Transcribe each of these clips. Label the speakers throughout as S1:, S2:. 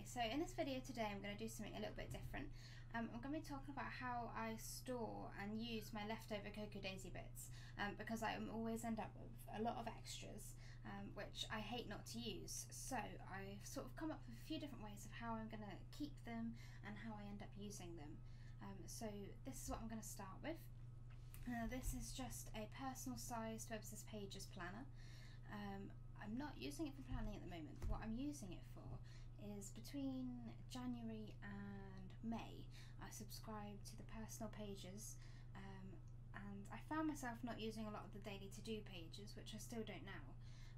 S1: So in this video today I'm going to do something a little bit different. I'm going to be talking about how I store and use my leftover Cocoa Daisy bits because I always end up with a lot of extras which I hate not to use. So I've sort of come up with a few different ways of how I'm going to keep them and how I end up using them. So this is what I'm going to start with. This is just a personal sized Webster's Pages planner. I'm not using it for planning at the moment. What I'm using it for is between January and May I subscribed to the personal pages and I found myself not using a lot of the daily to-do pages, which I still don't now,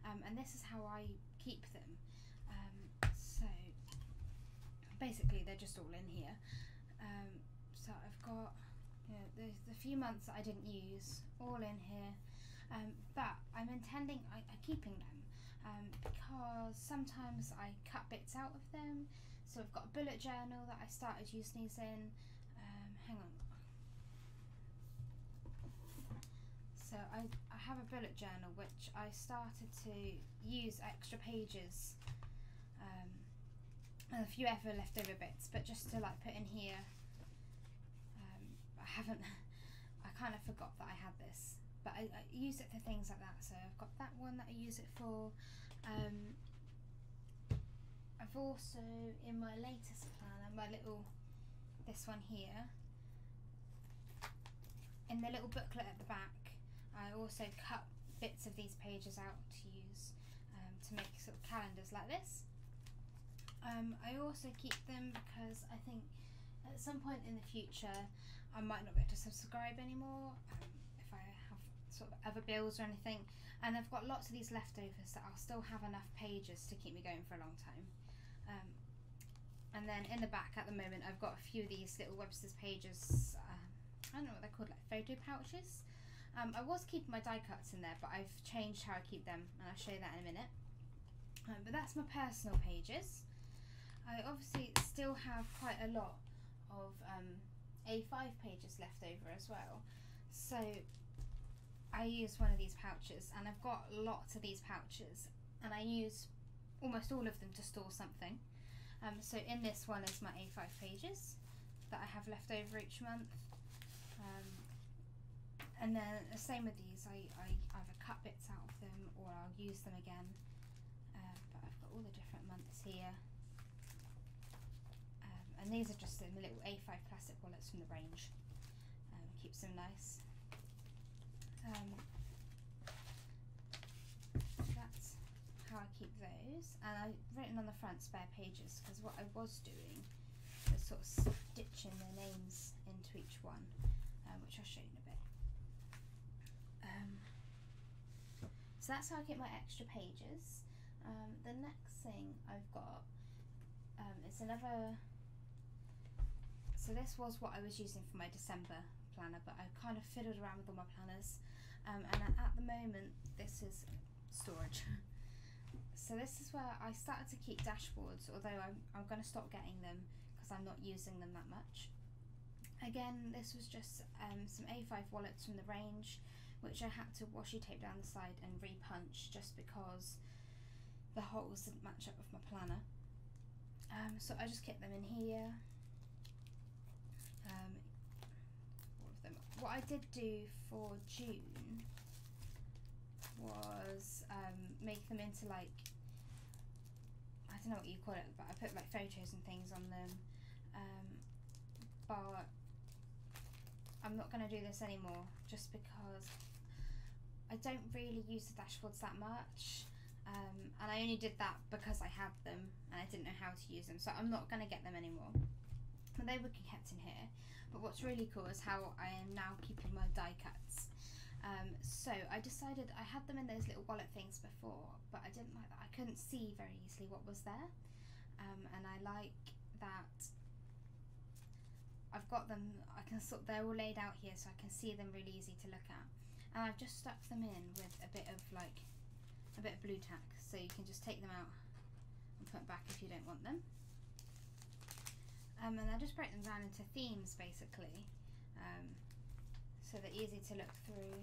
S1: and this is how I keep them. So basically they're just all in here. So I've got the few months that I didn't use all in here, but I'm intending on keeping them because sometimes I cut bits out of them. So I've got a bullet journal that I started using these in. Hang on. So I have a bullet journal which I started to use extra pages, a few ever leftover bits, but just to like put in here. I kind of forgot that I had this, but I use it for things like that. So I've got that one that I use it for. I've also, in my latest planner, this one here, in the little booklet at the back, I also cut bits of these pages out to use to make sort of calendars like this. I also keep them because I think at some point in the future I might not be able to subscribe anymore if I have sort of other bills or anything, and I've got lots of these leftovers that I'll still have enough pages to keep me going for a long time. And then in the back at the moment I've got a few of these little Webster's Pages, I don't know what they're called, like photo pouches. I was keeping my die cuts in there, but I've changed how I keep them and I'll show you that in a minute. But that's my personal pages. I obviously still have quite a lot of A5 pages left over as well, so I use one of these pouches, and I've got lots of these pouches and I use almost all of them to store something. So in this one is my A5 pages that I have left over each month, and then the same with these, I either cut bits out of them or I'll use them again, but I've got all the different months here. And these are just in the little A5 plastic wallets from the range. Keeps them nice. That's how I keep those. And I've written on the front spare pages because what I was doing was sort of stitching their names into each one, which I'll show you in a bit. So that's how I keep my extra pages. The next thing I've got is another. So this was what I was using for my December planner, but I kind of fiddled around with all my planners, and at the moment this is storage. So this is where I started to keep dashboards, although I'm going to stop getting them because I'm not using them that much. Again, this was just some A5 wallets from the range, which I had to washi tape down the side and repunch just because the holes didn't match up with my planner. So I just kept them in here. All of them. What I did do for June was make them into, like, I don't know what you call it, but I put like photos and things on them, but I'm not going to do this anymore just because I don't really use the dashboards that much, and I only did that because I had them and I didn't know how to use them, so I'm not going to get them anymore. And they were kept in here, but what's really cool is how I am now keeping my die cuts. So I decided, I had them in those little wallet things before, but I didn't like that. I couldn't see very easily what was there, and I like that I've got them, they're all laid out here so I can see them really easy to look at. And I've just stuck them in with a bit of blue tack, so you can just take them out and put them back if you don't want them. And I just break them down into themes basically, so they're easy to look through.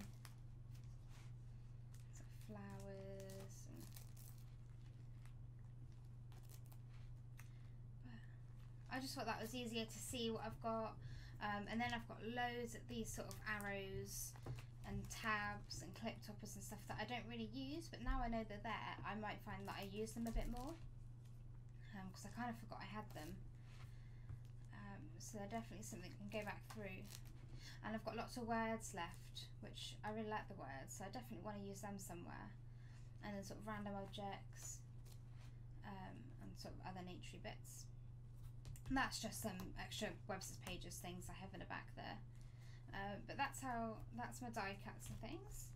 S1: So flowers, and I just thought that was easier to see what I've got. And then I've got loads of these sort of arrows and tabs and clip toppers and stuff that I don't really use, but now I know they're there, I might find that I use them a bit more, because I kind of forgot I had them. So they're definitely something I can go back through. And I've got lots of words left, which I really like the words, so I definitely want to use them somewhere. And then sort of random objects, and sort of other naturey bits. And that's just some extra Webster's Pages things I have in the back there. But that's my die cuts and things.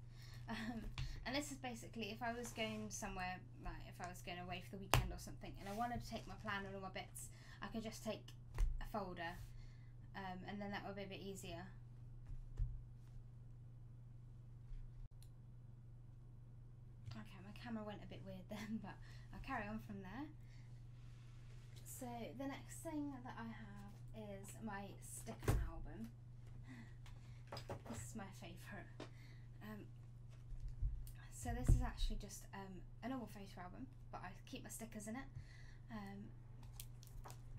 S1: And this is basically if I was going somewhere, like if I was going away for the weekend or something, and I wanted to take my plan and all my bits, I could just take a folder, and then that would be a bit easier. Okay, my camera went a bit weird then, but I'll carry on from there. So the next thing that I have is my sticker album. This is my favourite. So this is actually just a normal photo album, but I keep my stickers in it.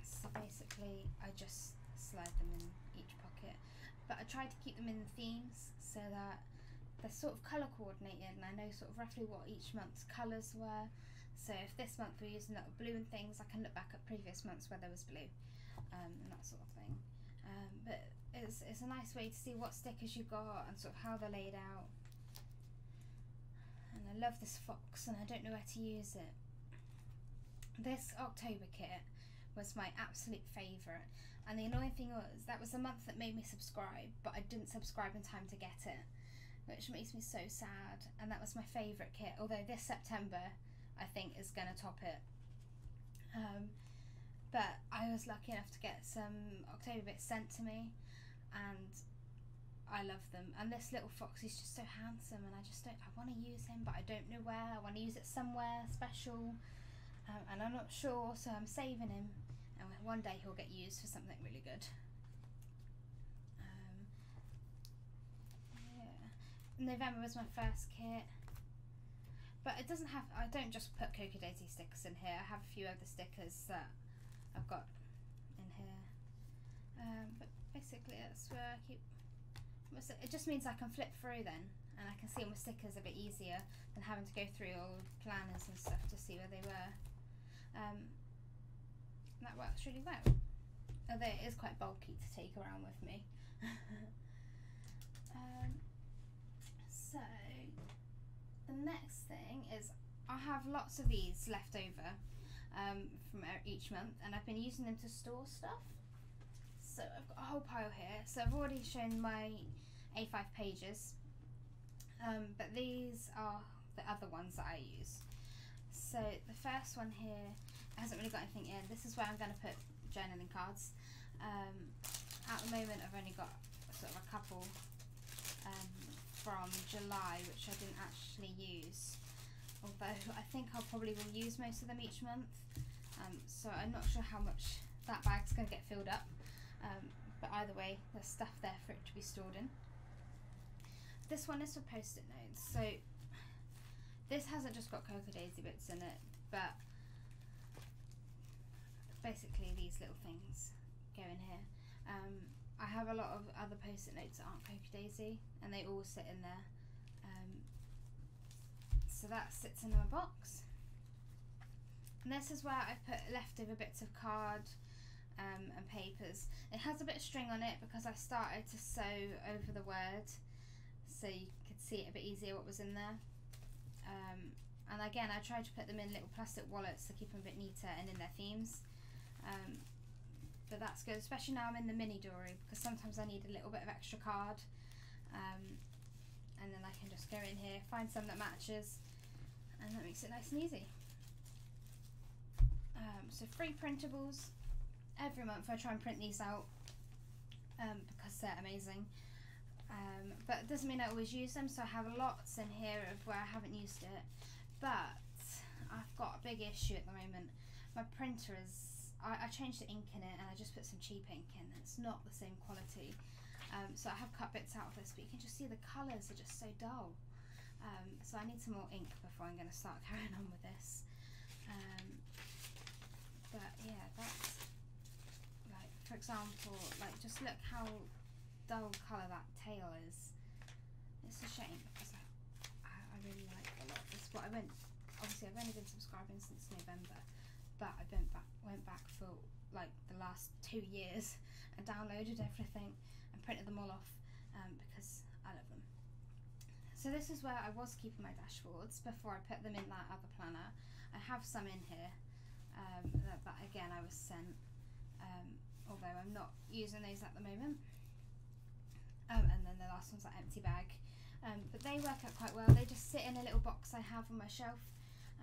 S1: So basically I just slide them in each pocket, but I try to keep them in themes so that they're sort of colour coordinated and I know sort of roughly what each month's colours were. So if this month we're using a lot of blue and things, I can look back at previous months where there was blue, and that sort of thing. But it's a nice way to see what stickers you got and sort of how they're laid out. And I love this fox and I don't know where to use it. This October kit was my absolute favourite, and the annoying thing was that was the month that made me subscribe, but I didn't subscribe in time to get it, which makes me so sad. And that was my favourite kit, although this September I think is going to top it. But I was lucky enough to get some October bits sent to me and I love them. And this little fox is just so handsome and I want to use him, but I don't know where. I want to use it somewhere special, and I'm not sure, so I'm saving him, and one day he'll get used for something really good. Yeah. November was my first kit. But it doesn't have, I don't just put Cocoa Daisy stickers in here, I have a few other stickers that I've got in here. But basically that's where I keep, it just means I can flip through then, and I can see all my stickers a bit easier than having to go through old planners and stuff to see where they were. That works really well, although it is quite bulky to take around with me. So the next thing is I have lots of these left over from each month, and I've been using them to store stuff. So I've got a whole pile here. So I've already shown my A5 pages, but these are the other ones that I use. So the first one here hasn't really got anything in. This is where I'm going to put journaling cards. At the moment I've only got sort of a couple from July, which I didn't actually use, although I think I'll probably will use most of them each month, so I'm not sure how much that bag's going to get filled up, but either way there's stuff there for it to be stored in. This one is for post-it notes, so this hasn't just got Cocoa Daisy bits in it, but basically these little things go in here. I have a lot of other post-it notes that aren't Cocoa Daisy, and they all sit in there. So that sits in my box. And this is where I put leftover bits of card and papers. It has a bit of string on it because I started to sew over the word, so you could see it a bit easier what was in there. And again, I tried to put them in little plastic wallets to keep them a bit neater and in their themes. But that's good, especially now I'm in the mini dory, because sometimes I need a little bit of extra card, and then I can just go in here, find some that matches, and that makes it nice and easy. So free printables. Every month I try and print these out because they're amazing, but it doesn't mean I always use them, so I have lots in here of where I haven't used it. But I've got a big issue at the moment. My printer is, I changed the ink in it and I just put some cheap ink in. It's not the same quality, so I have cut bits out of this, but you can just see the colours are just so dull. So I need some more ink before I'm going to start carrying on with this. But yeah, example, like just look how dull colour that tail is. It's a shame because I really like a lot of this. But obviously I've only been subscribing since November, but I went back for like the last 2 years and downloaded everything and printed them all off because I love them. So this is where I was keeping my dashboards before I put them in that other planner. I have some in here that again I was sent, although I'm not using those at the moment. And then the last one's that empty bag. But they work out quite well. They just sit in a little box I have on my shelf,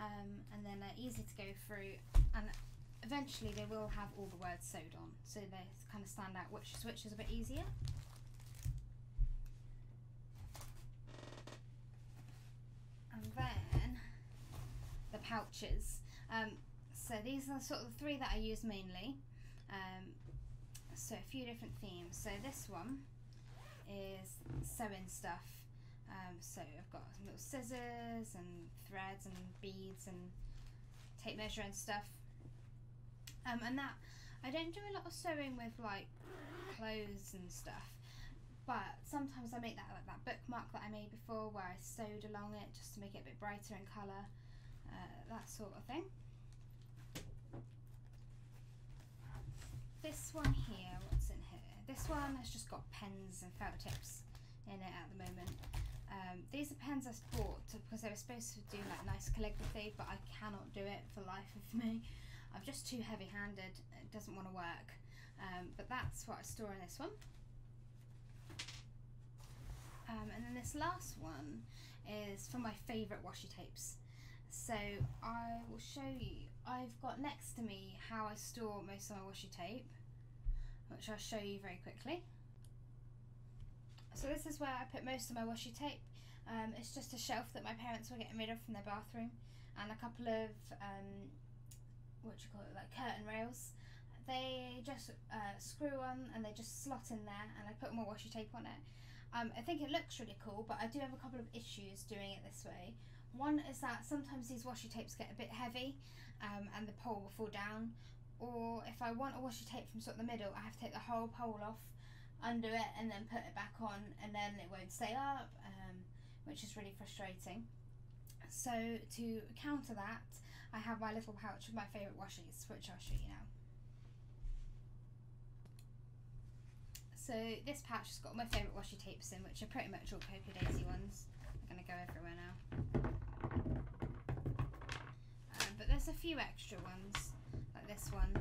S1: and then they're easy to go through, and eventually they will have all the words sewed on, so they kind of stand out which is a bit easier. And then the pouches. So these are sort of the 3 that I use mainly. So a few different themes. So this one is sewing stuff. So I've got some little scissors and threads and beads and tape measure and stuff. And that, I don't do a lot of sewing with like clothes and stuff, but sometimes I make that like that bookmark that I made before where I sewed along it just to make it a bit brighter in colour, that sort of thing. This one here, what's in here? This one has just got pens and felt tips in it at the moment. These are pens I bought because they were supposed to do like nice calligraphy, but I cannot do it for life of me. I'm just too heavy-handed, it doesn't want to work. But that's what I store in this one. And then this last one is for my favourite washi tapes. So I will show you. I've got next to me how I store most of my washi tape, which I'll show you very quickly. So this is where I put most of my washi tape. It's just a shelf that my parents were getting rid of from their bathroom, and a couple of like curtain rails. They just screw on and they just slot in there, and I put more washi tape on it. I think it looks really cool, but I do have a couple of issues doing it this way. One is that sometimes these washi tapes get a bit heavy, and the pole will fall down, or if I want a washi tape from sort of the middle, I have to take the whole pole off, undo it, and then put it back on, and then it won't stay up, which is really frustrating. So to counter that, I have my little pouch with my favourite washis, which I'll show you now. So this pouch has got all my favourite washi tapes in, which are pretty much all Cocoa Daisy ones. I'm going to go everywhere now. But there's a few extra ones, like this one,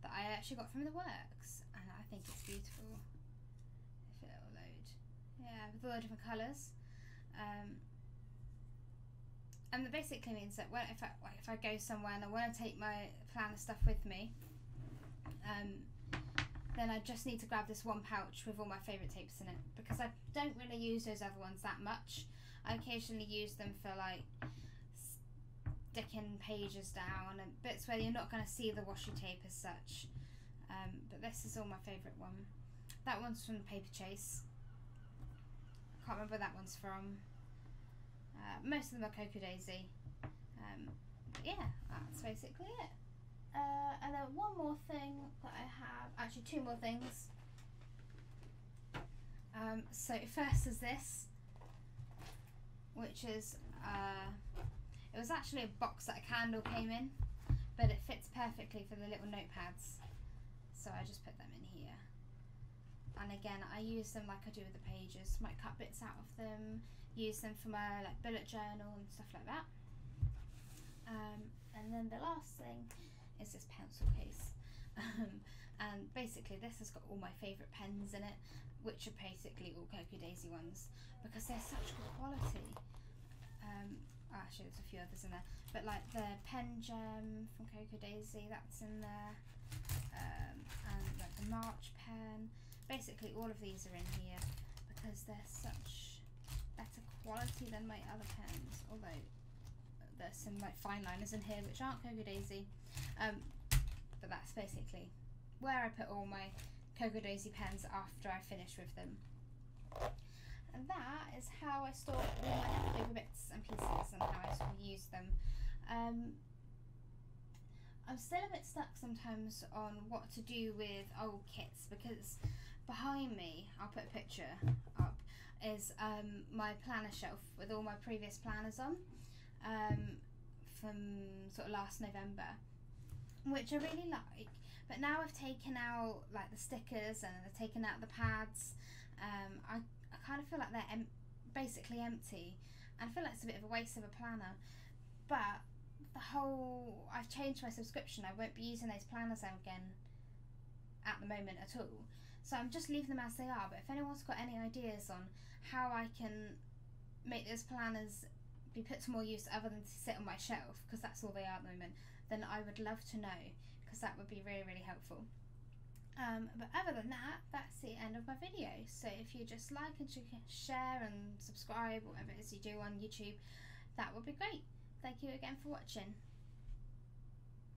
S1: that I actually got from the works, and I think it's beautiful. If it'll load. Yeah, with all the different colours. And that basically means that if I go somewhere and I want to take my planner stuff with me, then I just need to grab this one pouch with all my favourite tapes in it, because I don't really use those other ones that much. I occasionally use them for like sticking pages down and bits where you're not going to see the washi tape as such. But this is all my favourite one. That one's from Paper Chase. I can't remember where that one's from. Most of them are Cocoa Daisy. But yeah, that's basically it. And then one more thing that I have, actually 2 more things. So first is this, which is, it was actually a box that a candle came in, but it fits perfectly for the little notepads. So I just put them in here. And again, I use them like I do with the pages. Might cut bits out of them, use them for my like bullet journal and stuff like that. And then the last thing is this pencil case. And basically this has got all my favourite pens in it, which are basically all Cocoa Daisy ones, because they're such good quality. Actually there's a few others in there, but like the Pen Gem from Cocoa Daisy, that's in there, and like the March pen. Basically all of these are in here because they're such better quality than my other pens, although there's some like fine liners in here which aren't Cocoa Daisy, but that's basically where I put all my Cocoa Daisy pens after I finish with them. And that is how I store all my leftover bits and pieces and how I sort of use them. I'm I'm still a bit stuck sometimes on what to do with old kits, because behind me, I'll put a picture up, is my planner shelf with all my previous planners on, from sort of last November, which I really like. But now I've taken out like the stickers and I've taken out the pads, I kind of feel like they're basically empty, and I feel like it's a bit of a waste of a planner. But I've changed my subscription. I won't be using those planners again at the moment at all, so I'm just leaving them as they are. But if anyone's got any ideas on how I can make those planners be put to more use other than to sit on my shelf, because that's all they are at the moment, then I would love to know, because that would be really, really helpful. But other than that, that's the end of my video. So if you just like and share and subscribe, whatever it is you do on YouTube, that would be great. Thank you again for watching.